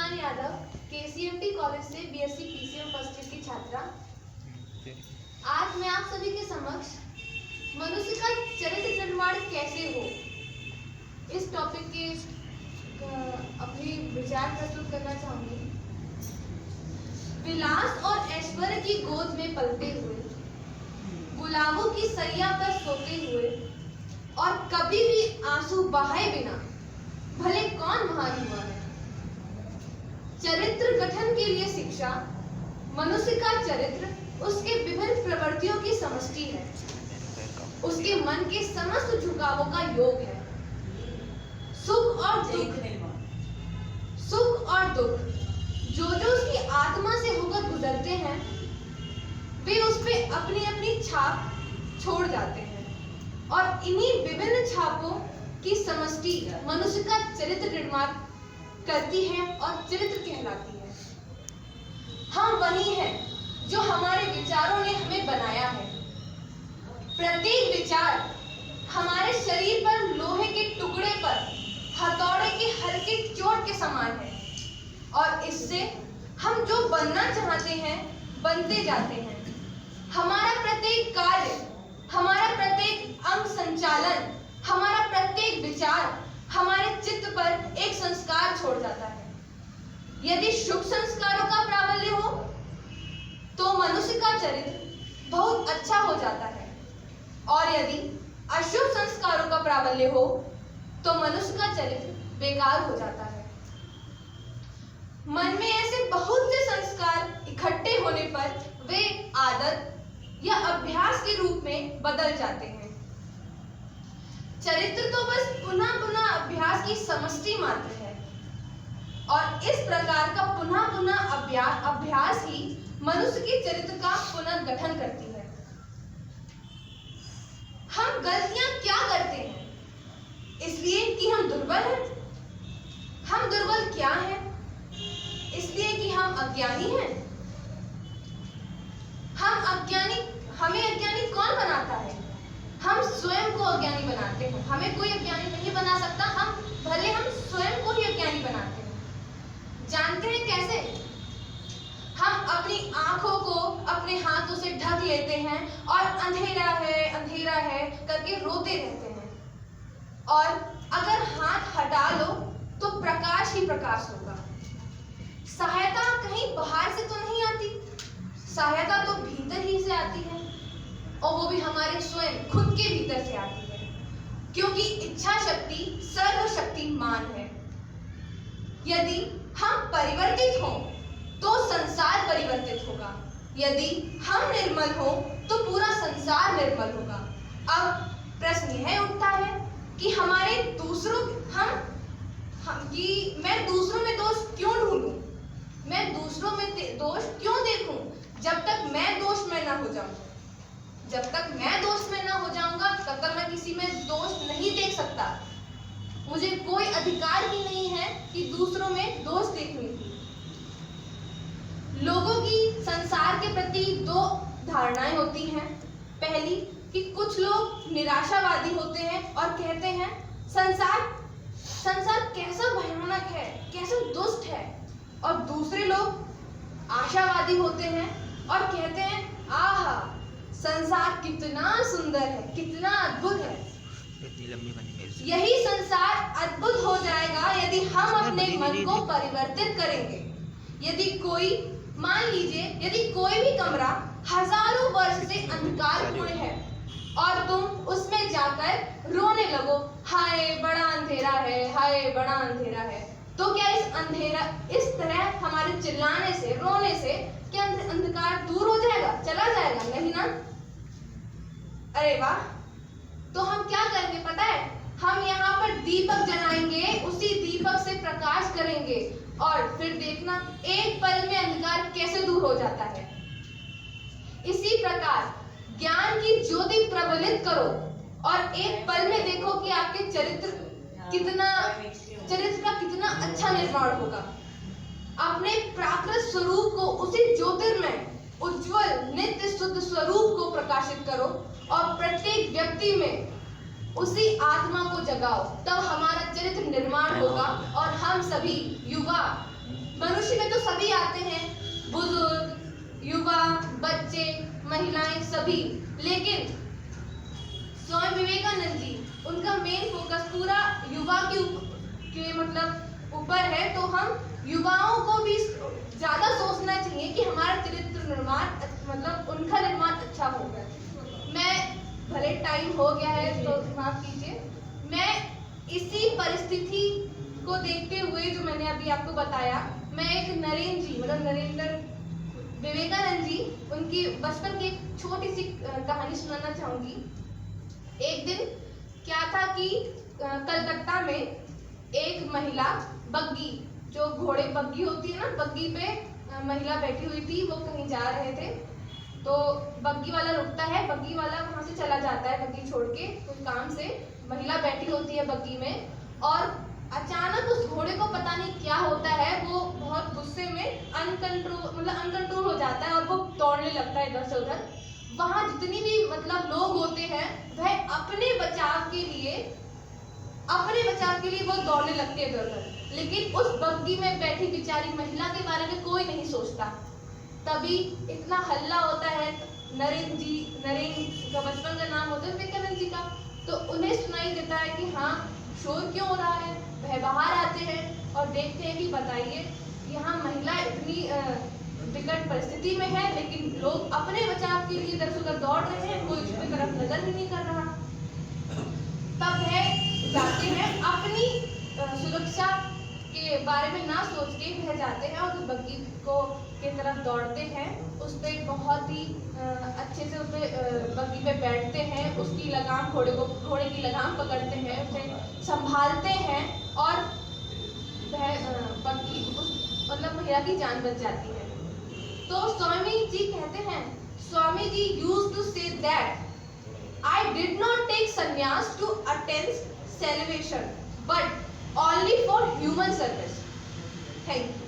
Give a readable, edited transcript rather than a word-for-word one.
मुस्कान Yadav केसीएमटी college से BSc PCM first year की छात्रा। आज मैं आप सभी के समक्ष मनुष्य का चरित्र निर्माण कैसे हो इस टॉपिक के अपनी विचार प्रस्तुत करना चाहूंगी। विलास और ऐश्वर्य की गोद में पलते हुए, गुलामों की सैया पर सोते हुए और कभी भी आंसू बहाए बिना भले कौन महान हुआ है। चरित्र गठन के लिए शिक्षा, मनुष्य का चरित्र उसके विभिन्न प्रवृत्तियों की समष्टि है, उसके मन के समस्त झुकावों का योग है। सुख और दुख जो उसकी आत्मा से होकर गुजरते हैं, वे उस पे अपनी अपनी छाप छोड़ जाते हैं और इन्हीं विभिन्न छापों की समष्टि मनुष्य का चरित्र निर्माण करती है और चरित्र कहलाती है। हम वही हैं जो हमारे विचारों ने हमें बनाया है। प्रत्येक विचार हमारे शरीर पर लोहे के टुकड़े पर हथौड़े के हल्के चोट के समान है और इससे हम जो बनना चाहते हैं बनते जाते हैं। हमारा प्रत्येक कार्य, हमारा प्रत्येक अंग संचालन, हमारा प्रत्येक विचार हमारे चित्त पर एक संस्कार छोड़ जाता है। यदि शुभ संस्कारों का प्राबल्य हो तो मनुष्य का चरित्र बहुत अच्छा हो जाता है और यदि अशुभ संस्कारों का प्राबल्य हो तो मनुष्य का चरित्र बेकार हो जाता है। मन में ऐसे बहुत से संस्कार इकट्ठे होने पर वे आदत या अभ्यास के रूप में बदल जाते हैं। चरित्र तो बस पुनः पुनः अभ्यास की समष्टि मात्र है और इस प्रकार का पुनः पुनः अभ्यास ही मनुष्य के चरित्र का पुनर्गठन करती है। हम गलतियां क्या करते हैं? इसलिए कि हम दुर्बल हैं। हम दुर्बल क्या हैं? इसलिए कि हम अज्ञानी हैं। हमें अज्ञानी कौन बनाता है? हम स्वयं को अज्ञानी बनाते हैं। हमें कोई अज्ञानी नहीं बना सकता। हम स्वयं को ही अज्ञानी बनाते हैं। जानते हैं कैसे? हम अपनी आंखों को अपने हाथों से ढक लेते हैं और अंधेरा है करके रोते रहते हैं और अगर हाथ हटा लो तो प्रकाश ही प्रकाश होगा। सहायता कहीं बाहर से तो नहीं आती, सहायता तो भीतर ही से आती है और वो भी हमारे स्वयं खुद के भीतर से आती है, क्योंकि इच्छा शक्ति सर्वशक्तिमान है। यदि हम परिवर्तित हों तो संसार परिवर्तित होगा, यदि हम निर्मल हों तो पूरा संसार निर्मल होगा। अब प्रश्न यह उठता है कि मैं दूसरों में दोष क्यों ढूंढूं? मैं दूसरों में दोष क्यों देखूं? जब तक मैं दोष में ना हो जाऊं, जब तक मैं दोष में ना हो जाऊंगा तब तक मैं किसी में दोष नहीं देख सकता। मुझे कोई अधिकार ही नहीं है कि दूसरों में दोष देखने की। लोगों की संसार के प्रति दो धारणाएं होती हैं। पहली कि कुछ लोग निराशावादी होते हैं और कहते हैं संसार कैसा भयानक है, कैसा दुष्ट है, और दूसरे लोग आशावादी होते हैं और कहते हैं आहा संसार कितना सुंदर है, कितना अद्भुत है। यही संसार अद्भुत हो जाएगा यदि हम अपने मन को परिवर्तित करेंगे। मान लीजिए यदि कोई भी कमरा हजारों वर्ष से अंधकारपूर्ण है और तुम उसमें जाकर रोने लगो, हाय बड़ा अंधेरा है, हाय बड़ा अंधेरा है, तो क्या इस तरह हमारे चिल्लाने से, रोने से क्या अंधकार दूर हो जाएगा, चला जाएगा? नहीं ना। अरे वाह, तो हम क्या करेंगे पता है? हम यहाँ पर दीपक जलाएंगे, उसी दीपक से प्रकाश करेंगे और फिर देखना एक पल में अंधकार कैसे दूर हो जाता है। इसी प्रकार ज्ञान की ज्योति प्रज्वलित करो और एक पल में देखो कि आपके चरित्र का कितना अच्छा निर्माण होगा। अपने प्राकृत स्वरूप को, उसी ज्योतिर्मय उज्जवल नित्य शुद्ध स्वरूप को प्रकाशित करो और प्रत्येक व्यक्ति में उसी आत्मा को जगाओ, तब हमारा चरित्र निर्माण होगा और हम सभी युवा मनुष्य में तो सभी आते हैं, बुजुर्ग, युवा, बच्चे, महिलाएं, सभी। लेकिन स्वामी विवेकानंद जी, उनका मेन फोकस पूरा युवा के मतलब ऊपर है। तो हम युवाओं को भी ज्यादा सोचना चाहिए कि हमारा चरित्र निर्माण मतलब उनका निर्माण अच्छा होगा। मैं भले टाइम हो गया है तो माफ कीजिए, मैं इसी परिस्थिति को देखते हुए जो मैंने अभी आपको बताया, मैं एक नरेंद्र विवेकानंद जी, उनकी बचपन की एक छोटी सी कहानी सुनाना चाहूंगी। एक दिन क्या था कि कलकत्ता में एक महिला बग्गी, जो घोड़े बग्गी होती है ना, बग्गी पे महिला बैठी हुई थी। वो कहीं जा रहे थे तो बग्गी वाला रुकता है, बग्गी वाला वहां से चला जाता है बग्गी छोड़ के कुछ काम से। महिला बैठी होती है बग्गी में और अचानक उस घोड़े को पता नहीं क्या होता है, वो बहुत गुस्से में अनकंट्रोल हो जाता है और वो दौड़ने लगता है इधर से उधर। वहां जितनी भी मतलब लोग होते हैं वह अपने बचाव के लिए वो दौड़ने लगते हैं इधर उधर। लेकिन उस बग्गी में बैठी बेचारी महिला के बारे में कोई नहीं सोचता। तभी इतना हल्ला होता है, नरेंद्र का बचपन का नाम होता है विवेकानंद जी का, तो उन्हें सुनाई देता है कि हाँ शोर क्यों हो रहा है। वह बाहर आते हैं और देखते हैं कि बताइए यहाँ महिला इतनी विकट परिस्थिति में है, लेकिन लोग अपने बचाव के लिए इधर से उधर दौड़ रहे हैं, कोई उसकी तरफ नजर भी नहीं कर रहा। तब वह जाते हैं अपनी सुरक्षा के बारे में ना सोच के वह जाते हैं और उस बग्गी को के तरफ दौड़ते हैं। उस पर बहुत ही अच्छे से उस बग्गी पे बैठते हैं, उसकी लगाम घोड़े की लगाम पकड़ते हैं, उसे संभालते हैं और वह बग्गी मतलब महिला की जान बच जाती है। तो स्वामी जी कहते हैं, Swami ji used to say that I did not take sannyas to attain salvation, but only for human service. Thank you.